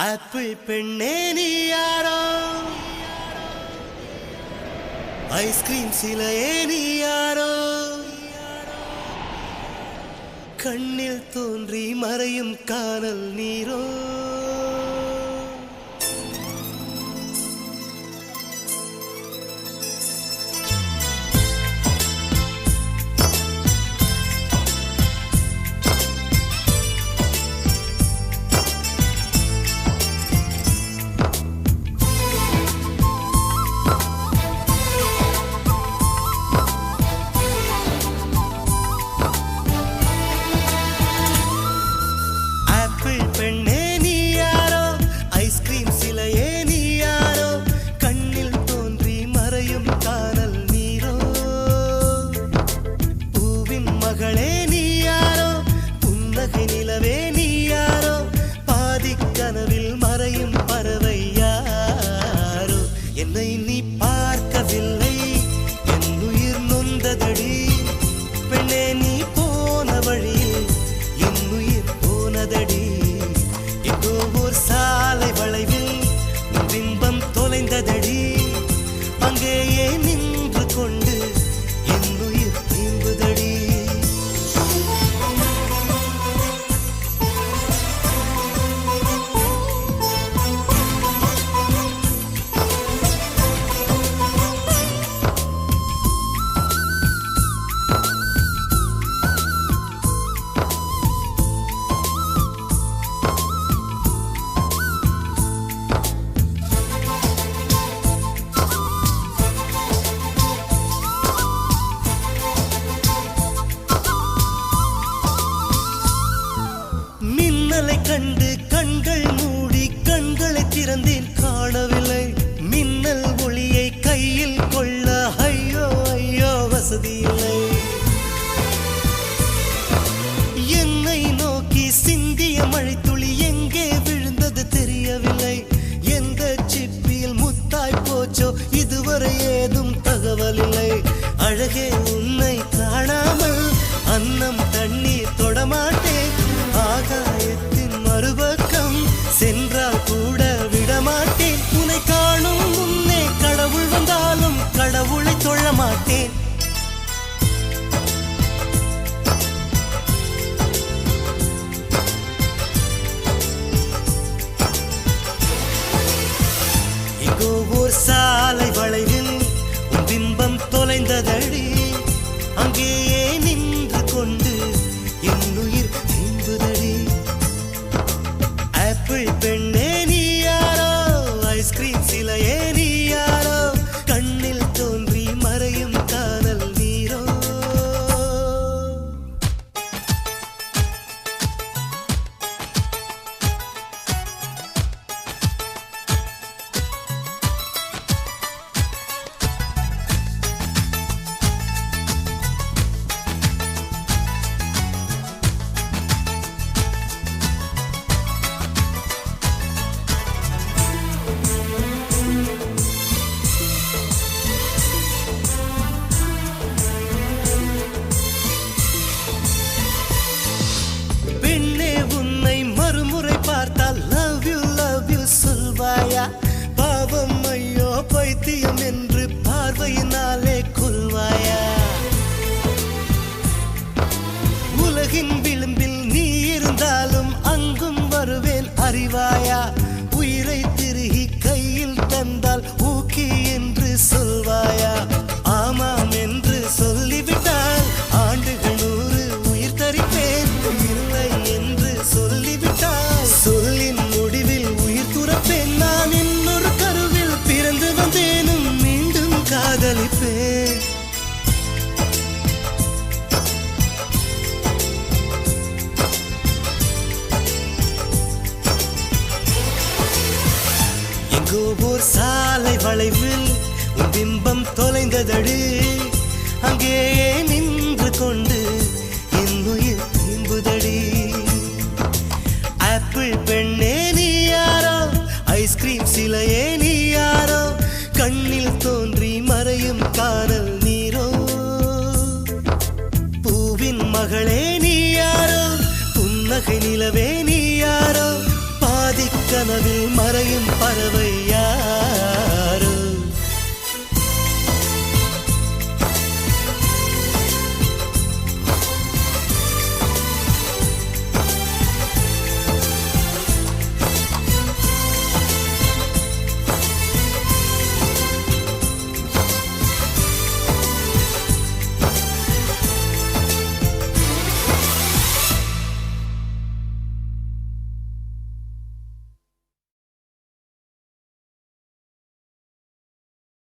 Apple பெண்ணே நீ யாரோ, ஐஸ்கிரீம் சிலையே நீ யாரோ, கண்ணில் தோன்றி மறையும் காணல் நீரோ. பெண்ணே நீ யாரோ, ஐஸ்கிரீம் சிலையே நீ யாரோ, கண்ணில் தோன்றி மறையும் காணல் நீரோ. பூவின் மகளே நீ யாரோ, புன்னகை நிலவே நீ யாரோ, பாதிக் கனவில் மறையும் பறவை யாரோ. என்னை நீ பார்க்கவில்லை, என் உயிர் நொந்ததடி பெண்ணே, நீ போன வழியில் என் உயிர் போனதடி. சாலை வளைவில் பிம்பம் தொலைந்ததடி, அங்கேயே நின்று கொண்டு என் உயிர் தீம்புதடி. கண்டு கண்கள் மூடி கண்களை திறந்தேன், காணவில்லை மின்னல் ஒளியை கையில் கொள்ள. ஐயோ ஐயோ வசதி இல்லை. என்னை நோக்கி சிந்திய மழைத்துளி எங்கே விழுந்தது தெரியவில்லை. எந்த சிப்பியில் முத்தாய் போச்சோ இதுவரை ஏதும் தகவல் இல்லை. அழகே உன்னை காணாமல் அன்னம் தண்ணீர் தொடமாட்டேன். ஆகாயத்தின் மறுபக்கம் சென்றால் கூட விடமாட்டேன். உன்னை காணும் முன்னே கடவுள் வந்தாலும் கடவுளை தொழ மாட்டேன். எங்கோ ஓர் சாலை வளைவில் உன் பிம்பம் தொலைந்ததடி, அங்கேயே நின்று கொண்டு என் உயிர் தீம்புதடி. ஆப்பிள் பெண்ணே நீ யாரோ, ஐஸ்கிரீம் சிலையே நீ யாரோ, கண்ணில் தோன்றி மறையும் காணல் நீரோ. பாவம் ஐயோ பைத்தியம் என்று பார்வையினாலே கொல்வாயா. உலகின் விளிம்பில் நீ இருந்தாலும் அங்கும் வருவேன் அறிவாயா. உயிரை திருகி கையில் தந்தால் ஊக்கி என்று சொல்வாயா. ஆமாம் என்று சொல்லிவிட்டால் ஆண்டுகள் 100 உயிர் தரிப்பேன். இல்லை என்று சொல்லிவிட்டால் சொல்லின் முடிவில் உயிர் துறப்பேன். நான் இன்னொரு கருவில் பிறந்து வந்தேனும் மீண்டும் காதலிப்பேன். எங்கோ ஓர் சாலை வளைவில் உன் பிம்பம் தொலைந்ததடி, அங்கேயே நின்று கொண்டு என் உயிர் தீம்புதடி. ஆப்பிள் பெண்ணே நீ யாரோ, ஐஸ்கிரீம் சிலையே நீ யாரோ, கண்ணில் தோன்றி மறையும் காணல் நீரோ. பூவின் மகளே நீ யாரோ, புன்னகை நிலவே நீ யாரோ, பாதிக் கனவில் மறையும் பறவை யார்?